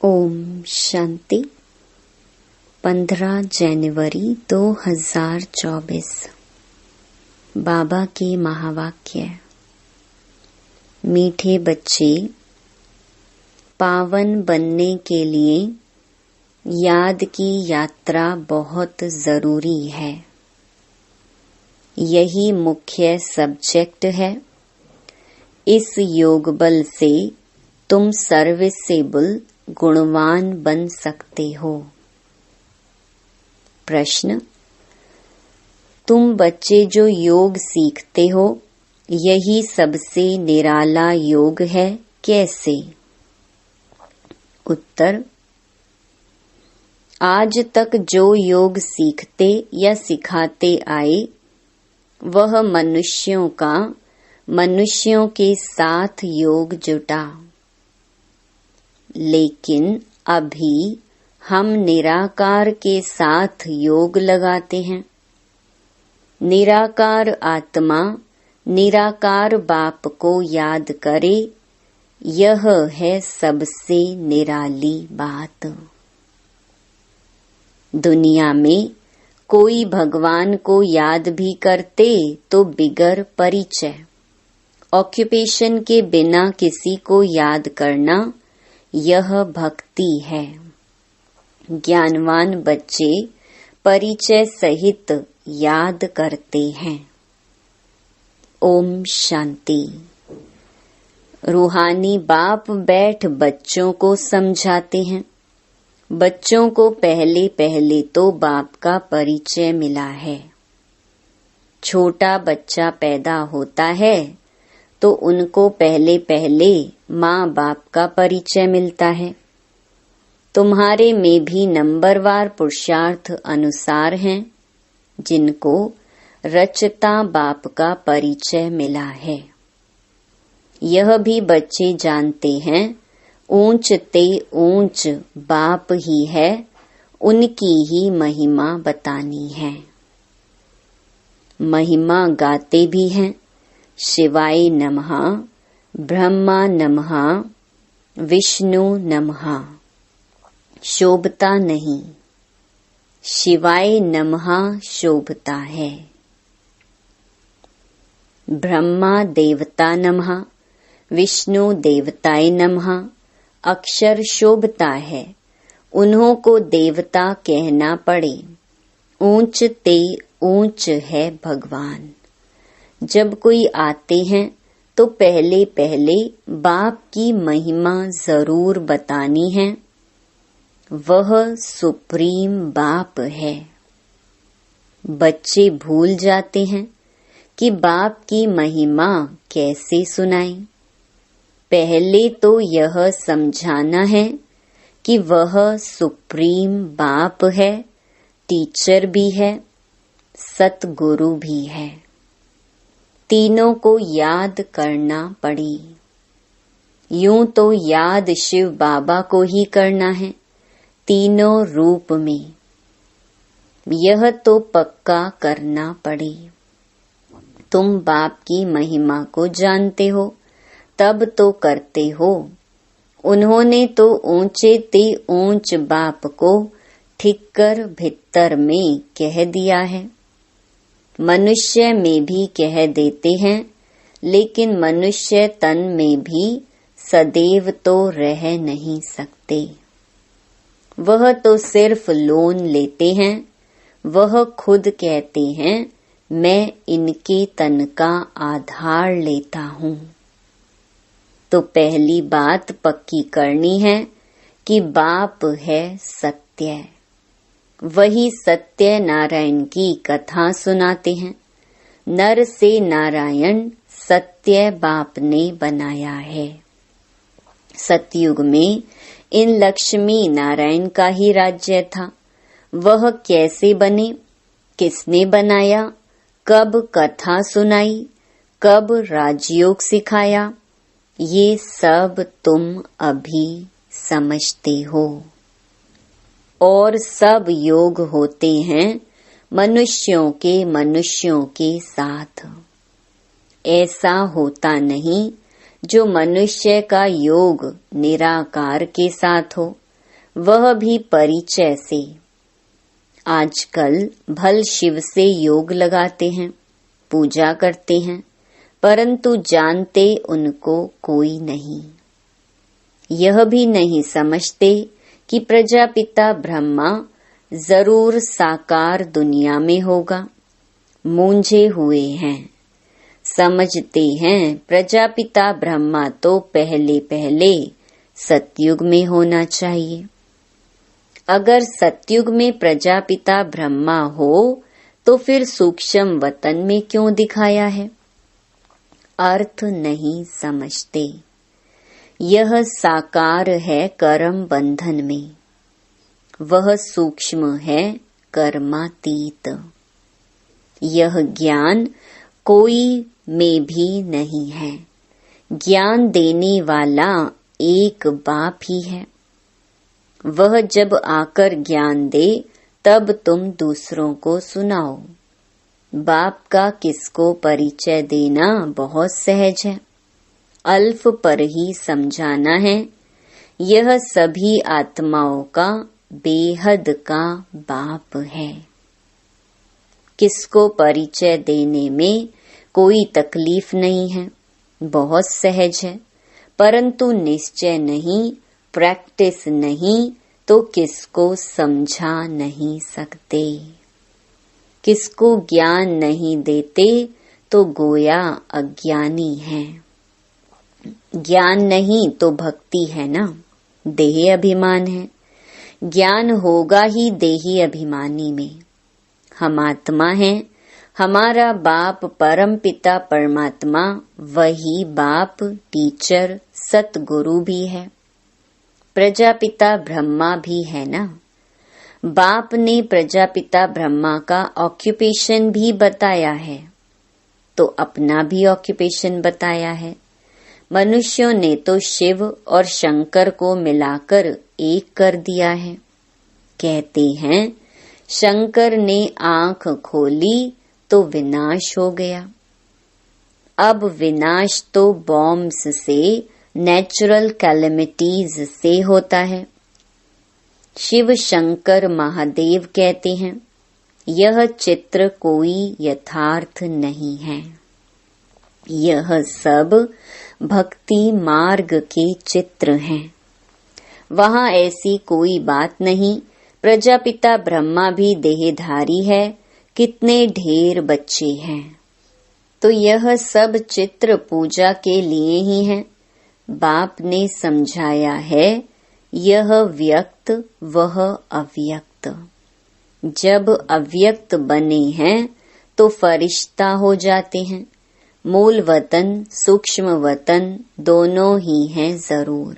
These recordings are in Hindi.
ओम शांति। 15 जनवरी 2024। बाबा के महावाक्य। मीठे बच्चे, पावन बनने के लिए याद की यात्रा बहुत जरूरी है। यही मुख्य सब्जेक्ट है। इस योग बल से तुम सर्विसेबल गुणवान बन सकते हो। प्रश्न: तुम बच्चे जो योग सीखते हो, यही सबसे निराला योग है, कैसे? उत्तर: आज तक जो योग सीखते या सिखाते आए, वह मनुष्यों के साथ योग जुटा। लेकिन अभी हम निराकार के साथ योग लगाते हैं। निराकार आत्मा निराकार बाप को याद करे, यह है सबसे निराली बात। दुनिया में कोई भगवान को याद भी करते तो बिगर परिचय, ऑक्यूपेशन के बिना किसी को याद करना, यह भक्ति है। ज्ञानवान बच्चे परिचय सहित याद करते हैं। ओम शांति। रूहानी बाप बैठ बच्चों को समझाते हैं। बच्चों को पहले पहले तो बाप का परिचय मिला है। छोटा बच्चा पैदा होता है तो उनको पहले पहले माँ बाप का परिचय मिलता है। तुम्हारे में भी नंबरवार पुरुषार्थ अनुसार हैं, जिनको रचता बाप का परिचय मिला है। यह भी बच्चे जानते हैं, ऊंच ते ऊंच बाप ही है, उनकी ही महिमा बतानी है। महिमा गाते भी हैं। शिवाय नमः, ब्रह्मा नमः, विष्णु नमः। शोभता नहीं, शिवाय नमः शोभता है। ब्रह्मा देवता नमः, विष्णु देवताय नमः। अक्षर शोभता है, उन्हों को देवता कहना पड़े। ऊंच ते ऊंच है भगवान। जब कोई आते हैं तो पहले पहले बाप की महिमा जरूर बतानी है। वह सुप्रीम बाप है। बच्चे भूल जाते हैं कि बाप की महिमा कैसे सुनाएं। पहले तो यह समझाना है कि वह सुप्रीम बाप है, टीचर भी है, सतगुरु भी है। तीनों को याद करना पड़ी। यूं तो याद शिव बाबा को ही करना है, तीनों रूप में। यह तो पक्का करना पड़ी। तुम बाप की महिमा को जानते हो, तब तो करते हो। उन्होंने तो ऊंचे ते ऊंच बाप को ठिक्कर भित्तर में कह दिया है। मनुष्य में भी कह देते हैं, लेकिन मनुष्य तन में भी सदैव तो रह नहीं सकते। वह तो सिर्फ लोन लेते हैं। वह खुद कहते हैं, मैं इनके तन का आधार लेता हूँ। तो पहली बात पक्की करनी है कि बाप है सत्य। वही सत्य नारायण की कथा सुनाते हैं। नर से नारायण सत्य बाप ने बनाया है। सतयुग में इन लक्ष्मी नारायण का ही राज्य था। वह कैसे बने, किसने बनाया, कब कथा सुनाई, कब राजयोग सिखाया, ये सब तुम अभी समझते हो। और सब योग होते हैं मनुष्यों के साथ। ऐसा होता नहीं जो मनुष्य का योग निराकार के साथ हो, वह भी परिचय से। आजकल भल शिव से योग लगाते हैं, पूजा करते हैं, परंतु जानते उनको कोई नहीं। यह भी नहीं समझते कि प्रजापिता ब्रह्मा जरूर साकार दुनिया में होगा। मूंझे हुए हैं। समझते हैं प्रजापिता ब्रह्मा तो पहले पहले सतयुग में होना चाहिए। अगर सतयुग में प्रजापिता ब्रह्मा हो तो फिर सूक्ष्म वतन में क्यों दिखाया है? अर्थ नहीं समझते। यह साकार है कर्म बंधन में, वह सूक्ष्म है कर्मातीत। यह ज्ञान कोई में भी नहीं है। ज्ञान देने वाला एक बाप ही है। वह जब आकर ज्ञान दे तब तुम दूसरों को सुनाओ। बाप का किसको परिचय देना बहुत सहज है, अल्प पर ही समझाना है। यह सभी आत्माओं का बेहद का बाप है। किसको परिचय देने में कोई तकलीफ नहीं है, बहुत सहज है, परंतु निश्चय नहीं, प्रैक्टिस नहीं तो किसको समझा नहीं सकते। किसको ज्ञान नहीं देते तो गोया अज्ञानी है। ज्ञान नहीं तो भक्ति है ना, देह अभिमान है। ज्ञान होगा ही देही अभिमानी में। हम आत्मा हैं, हमारा बाप परम पिता परमात्मा वही बाप टीचर सतगुरु भी है। प्रजापिता ब्रह्मा भी है ना। बाप ने प्रजापिता ब्रह्मा का ऑक्यूपेशन भी बताया है, तो अपना भी ऑक्यूपेशन बताया है। मनुष्यों ने तो शिव और शंकर को मिलाकर एक कर दिया है। कहते हैं शंकर ने आंख खोली तो विनाश हो गया। अब विनाश तो बॉम्ब्स से, नेचुरल कैलेमिटीज से होता है। शिव शंकर महादेव कहते हैं यह चित्र कोई यथार्थ नहीं है। यह सब भक्ति मार्ग के चित्र हैं। वहाँ ऐसी कोई बात नहीं। प्रजापिता ब्रह्मा भी देहधारी है, कितने ढेर बच्चे हैं। तो यह सब चित्र पूजा के लिए ही है। बाप ने समझाया है यह व्यक्त वह अव्यक्त। जब अव्यक्त बने हैं तो फरिश्ता हो जाते हैं। मूल वतन सूक्ष्म वतन दोनों ही हैं जरूर।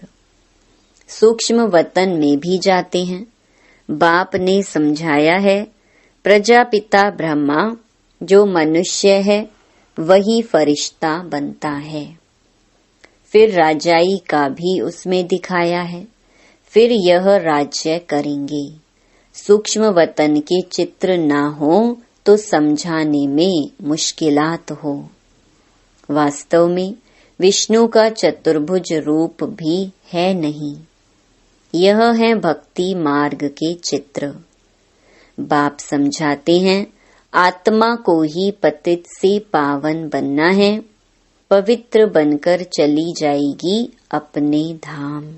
सूक्ष्म वतन में भी जाते हैं। बाप ने समझाया है प्रजापिता ब्रह्मा जो मनुष्य है वही फरिश्ता बनता है। फिर राजाई का भी उसमें दिखाया है। फिर यह राज्य करेंगे। सूक्ष्म वतन के चित्र ना हो तो समझाने में मुश्किलात हो। वास्तव में विष्णु का चतुर्भुज रूप भी है नहीं। यह है भक्ति मार्ग के चित्र। बाप समझाते हैं आत्मा को ही पतित से पावन बनना है। पवित्र बनकर चली जाएगी अपने धाम।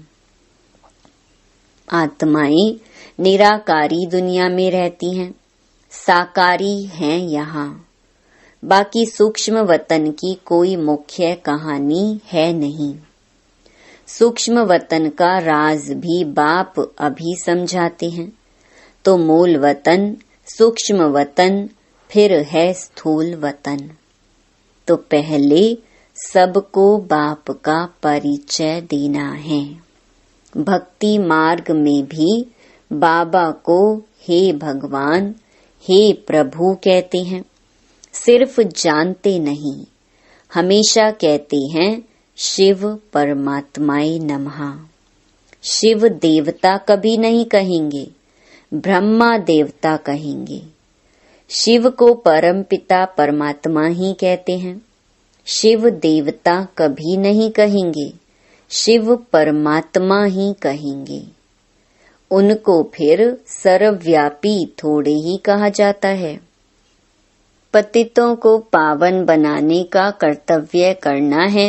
आत्माएं निराकारी दुनिया में रहती हैं, साकारी हैं यहाँ। बाकी सूक्ष्म वतन की कोई मुख्य कहानी है नहीं। सूक्ष्म वतन का राज भी बाप अभी समझाते हैं। तो मूल वतन सूक्ष्म वतन फिर है स्थूल वतन। तो पहले सबको बाप का परिचय देना है। भक्ति मार्ग में भी बाबा को हे भगवान हे प्रभु कहते हैं। सिर्फ जानते नहीं, हमेशा कहते हैं शिव परमात्माय नमः। शिव देवता कभी नहीं कहेंगे, ब्रह्मा देवता कहेंगे। शिव को परम पिता परमात्मा ही कहते हैं। शिव देवता कभी नहीं कहेंगे, शिव परमात्मा ही कहेंगे। उनको फिर सर्वव्यापी थोड़े ही कहा जाता है। पतितों को पावन बनाने का कर्तव्य करना है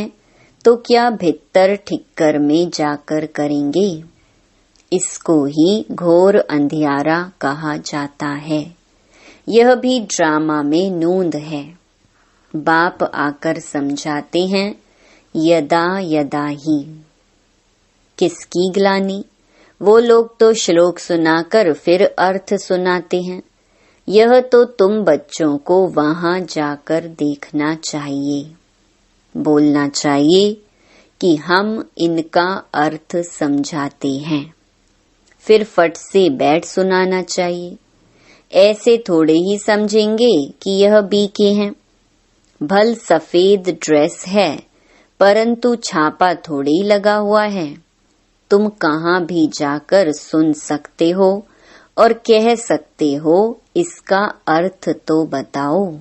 तो क्या भित्तर ठिक्कर में जाकर करेंगे? इसको ही घोर अंधियारा कहा जाता है। यह भी ड्रामा में नूंद है। बाप आकर समझाते हैं, यदा यदा ही। किसकी ग्लानि? वो लोग तो श्लोक सुनाकर फिर अर्थ सुनाते हैं। यह तो तुम बच्चों को वहां जाकर देखना चाहिए। बोलना चाहिए कि हम इनका अर्थ समझाते हैं, फिर फट से बैठ सुनाना चाहिए। ऐसे थोड़े ही समझेंगे कि यह बीके हैं। भल सफेद ड्रेस है परंतु छापा थोड़ी लगा हुआ है। तुम कहाँ भी जाकर सुन सकते हो और कह सकते हो, इसका अर्थ तो बताओ।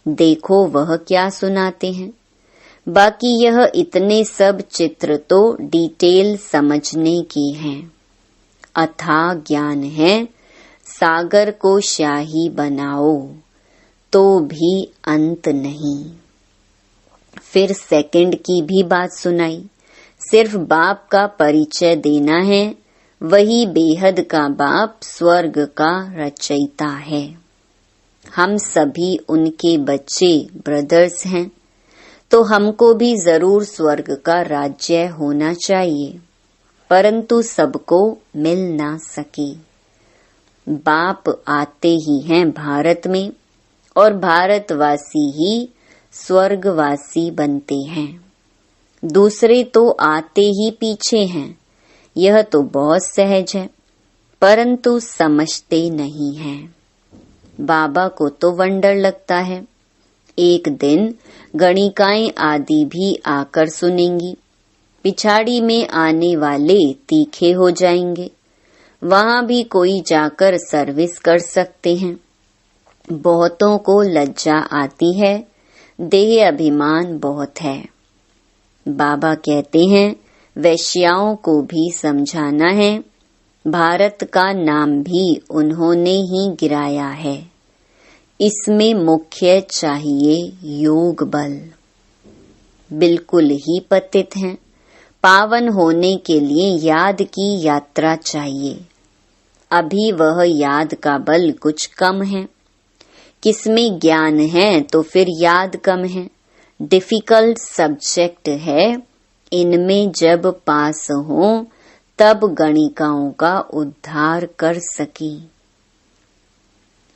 देखो वह क्या सुनाते हैं। बाकी यह इतने सब चित्र तो डिटेल समझने की हैं। अथाह ज्ञान है, सागर को शाही बनाओ तो भी अंत नहीं। फिर सेकंड की भी बात सुनाई। सिर्फ बाप का परिचय देना है। वही बेहद का बाप स्वर्ग का रचयिता है। हम सभी उनके बच्चे ब्रदर्स हैं, तो हमको भी जरूर स्वर्ग का राज्य होना चाहिए, परंतु सबको मिल ना सके। बाप आते ही हैं भारत में और भारतवासी ही स्वर्गवासी बनते हैं। दूसरे तो आते ही पीछे हैं। यह तो बहुत सहज है, परंतु समझते नहीं हैं। बाबा को तो वंडर लगता है। एक दिन गणिकाएं आदि भी आकर सुनेंगी। पिछाड़ी में आने वाले तीखे हो जाएंगे। वहां भी कोई जाकर सर्विस कर सकते हैं। बहुतों को लज्जा आती है, देह अभिमान बहुत है। बाबा कहते हैं वैश्याओं को भी समझाना है। भारत का नाम भी उन्होंने ही गिराया है। इसमें मुख्य चाहिए योग बल। बिल्कुल ही पतित हैं। पावन होने के लिए याद की यात्रा चाहिए। अभी वह याद का बल कुछ कम है। किसमें ज्ञान है तो फिर याद कम है। डिफिकल्ट सब्जेक्ट है। इनमें जब पास हो तब गणिकाओं का उद्धार कर सके।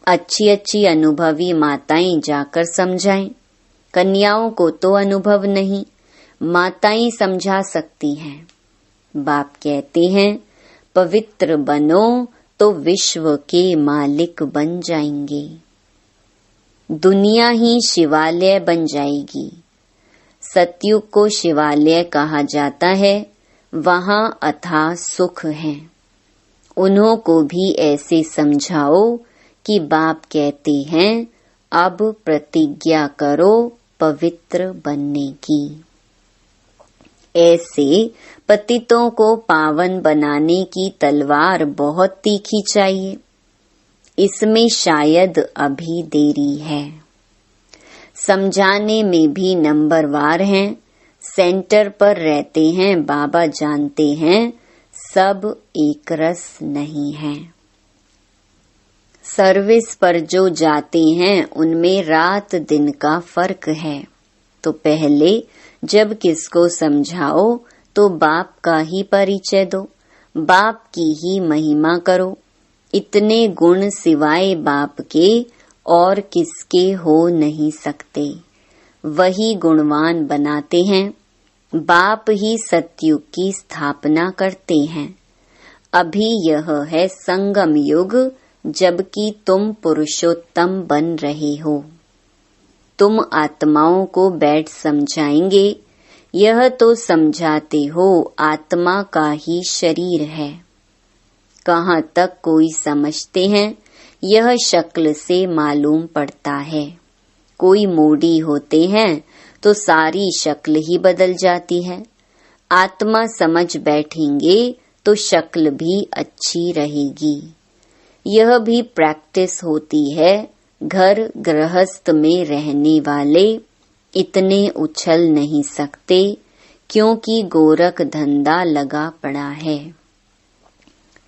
अच्छी अच्छी अनुभवी माताएं जाकर समझाएं। कन्याओं को तो अनुभव नहीं, माताएं समझा सकती हैं। बाप कहते हैं पवित्र बनो तो विश्व के मालिक बन जाएंगे। दुनिया ही शिवालय बन जाएगी। सतयुग को शिवालय कहा जाता है। वहां अथाह सुख है। उन्हों को भी ऐसे समझाओ कि बाप कहते हैं अब प्रतिज्ञा करो पवित्र बनने की। ऐसे पतितों को पावन बनाने की तलवार बहुत तीखी चाहिए। इसमें शायद अभी देरी है। समझाने में भी नंबरवार हैं। सेंटर पर रहते हैं। बाबा जानते हैं सब एक रस नहीं है। सर्विस पर जो जाते हैं उनमें रात दिन का फर्क है। तो पहले जब किसको समझाओ तो बाप का ही परिचय दो, बाप की ही महिमा करो। इतने गुण सिवाय बाप के और किसके हो नहीं सकते। वही गुणवान बनाते हैं। बाप ही सतयुग की स्थापना करते हैं। अभी यह है संगम युग, जबकि तुम पुरुषोत्तम बन रहे हो। तुम आत्माओं को बैठ समझाएंगे। यह तो समझाते हो आत्मा का ही शरीर है। कहाँ तक कोई समझते हैं यह शक्ल से मालूम पड़ता है। कोई मूडी होते हैं तो सारी शक्ल ही बदल जाती है। आत्मा समझ बैठेंगे तो शक्ल भी अच्छी रहेगी। यह भी प्रैक्टिस होती है। घर गृहस्थ में रहने वाले इतने उछल नहीं सकते क्योंकि गोरख धंधा लगा पड़ा है।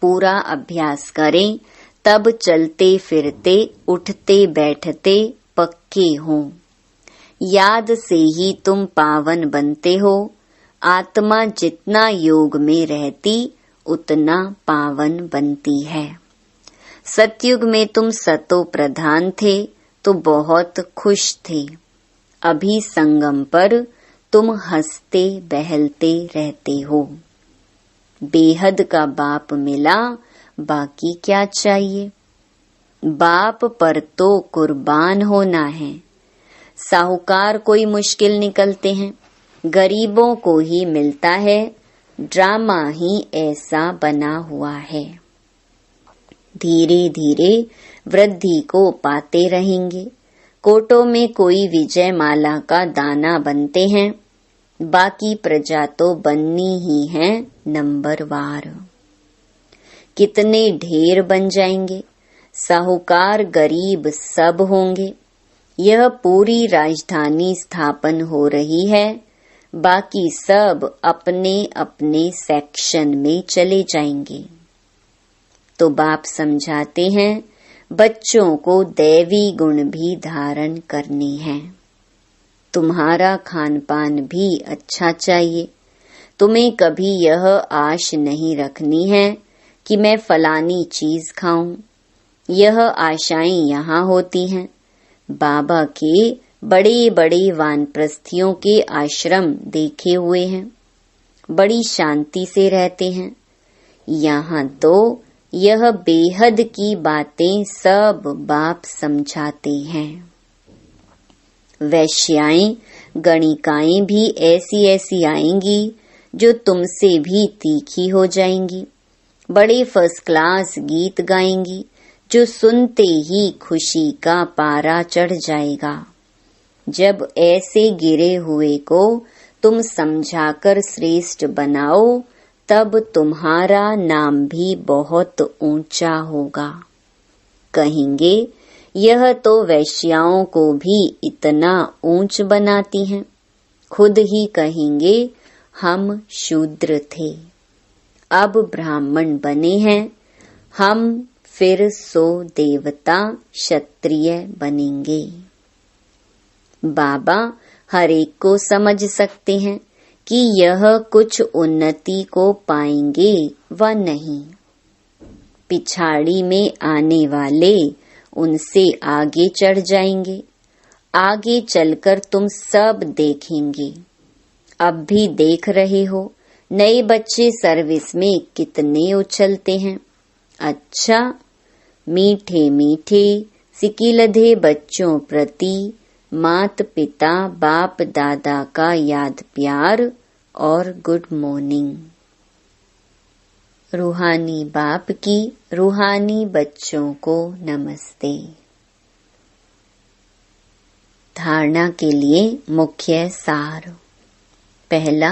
पूरा अभ्यास करें, तब चलते फिरते उठते बैठते पक्के हों। याद से ही तुम पावन बनते हो। आत्मा जितना योग में रहती उतना पावन बनती है। सतयुग में तुम सतो प्रधान थे तो बहुत खुश थे। अभी संगम पर तुम हंसते बहलते रहते हो। बेहद का बाप मिला, बाकी क्या चाहिए। बाप पर तो कुर्बान होना है। साहूकार कोई मुश्किल निकलते हैं, गरीबों को ही मिलता है। ड्रामा ही ऐसा बना हुआ है। धीरे धीरे वृद्धि को पाते रहेंगे। कोटों में कोई विजय माला का दाना बनते हैं, बाकी प्रजा तो बननी ही है नंबरवार। कितने ढेर बन जाएंगे, साहूकार गरीब सब होंगे। यह पूरी राजधानी स्थापन हो रही है, बाकी सब अपने अपने सेक्शन में चले जाएंगे। तो बाप समझाते हैं, बच्चों को दैवी गुण भी धारण करनी है। तुम्हारा खान पान भी अच्छा चाहिए। तुम्हें कभी यह आश नहीं रखनी है कि मैं फलानी चीज खाऊं। यह आशाएं यहाँ होती हैं। बाबा के बड़े बड़े वानप्रस्थियों के आश्रम देखे हुए हैं, बड़ी शांति से रहते हैं। यहाँ तो यह बेहद की बातें सब बाप समझाते हैं। वैश्याएं गणिकाएं भी ऐसी ऐसी आएंगी जो तुमसे भी तीखी हो जाएंगी। बड़े फर्स्ट क्लास गीत गाएंगी जो सुनते ही खुशी का पारा चढ़ जाएगा। जब ऐसे गिरे हुए को तुम समझाकर श्रेष्ठ बनाओ, तब तुम्हारा नाम भी बहुत ऊंचा होगा। कहेंगे, यह तो वैश्याओं को भी इतना ऊंच बनाती हैं। खुद ही कहेंगे, हम शूद्र थे, अब ब्राह्मण बने हैं। हम फिर सो देवता क्षत्रिय बनेंगे। बाबा हर एक को समझ सकते हैं कि यह कुछ उन्नति को पाएंगे व नहीं। पिछाड़ी में आने वाले उनसे आगे चढ़ जाएंगे। आगे चलकर तुम सब देखेंगे। अब भी देख रहे हो, नए बच्चे सर्विस में कितने उछलते हैं। अच्छा, मीठे मीठे सिकिलधे बच्चों प्रति मात पिता बाप दादा का याद प्यार और गुड मॉर्निंग। रूहानी बाप की रूहानी बच्चों को नमस्ते। धारणा के लिए मुख्य सार। पहला,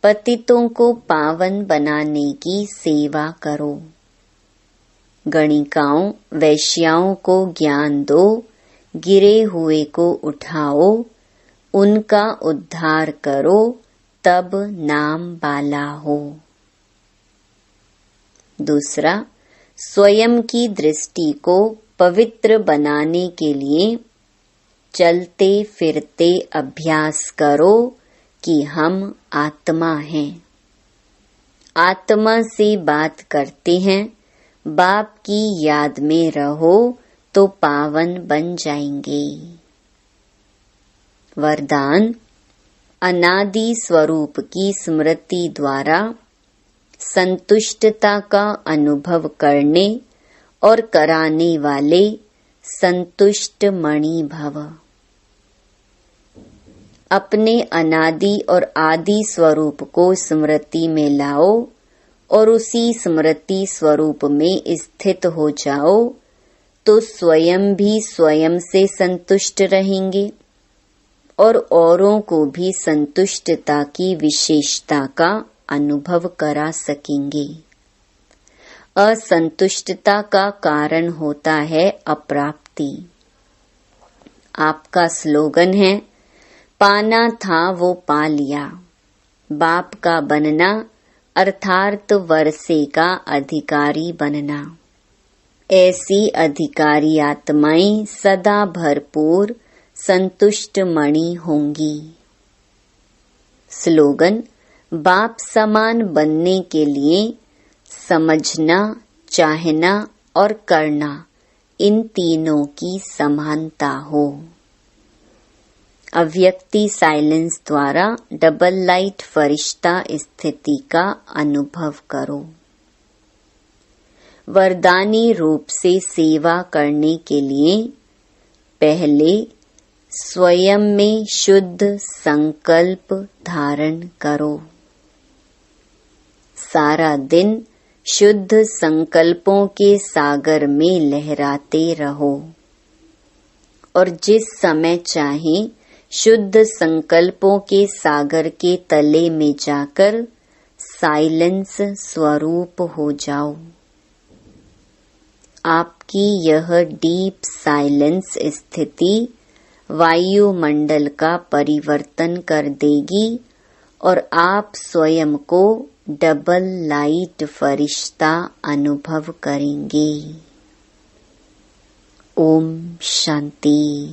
पतितों को पावन बनाने की सेवा करो। गणिकाओं वैश्याओं को ज्ञान दो, गिरे हुए को उठाओ, उनका उद्धार करो, तब नाम बाला हो। दूसरा, स्वयं की दृष्टि को पवित्र बनाने के लिए चलते फिरते अभ्यास करो कि हम आत्मा हैं। आत्मा से बात करते हैं, बाप की याद में रहो तो पावन बन जाएंगे। वरदान, अनादि स्वरूप की स्मृति द्वारा संतुष्टता का अनुभव करने और कराने वाले संतुष्ट मणि भव। अपने अनादि और आदि स्वरूप को स्मृति में लाओ और उसी स्मृति स्वरूप में स्थित हो जाओ, तो स्वयं भी स्वयं से संतुष्ट रहेंगे और औरों को भी संतुष्टता की विशेषता का अनुभव करा सकेंगे। असंतुष्टता का कारण होता है अप्राप्ति। आपका स्लोगन है, पाना था वो पा लिया। बाप का बनना अर्थात वर्षे का अधिकारी बनना। ऐसी अधिकारी आत्माएं सदा भरपूर संतुष्ट मणि होंगी। स्लोगन, बाप समान बनने के लिए समझना, चाहना और करना, इन तीनों की समानता हो। अव्यक्ति साइलेंस द्वारा डबल लाइट फरिश्ता स्थिति का अनुभव करो। वरदानी रूप से सेवा करने के लिए पहले स्वयं में शुद्ध संकल्प धारण करो। सारा दिन शुद्ध संकल्पों के सागर में लहराते रहो और जिस समय चाहे शुद्ध संकल्पों के सागर के तले में जाकर साइलेंस स्वरूप हो जाओ। आपकी यह डीप साइलेंस स्थिति वायुमंडल का परिवर्तन कर देगी और आप स्वयं को डबल लाइट फरिश्ता अनुभव करेंगे। ओम शांति।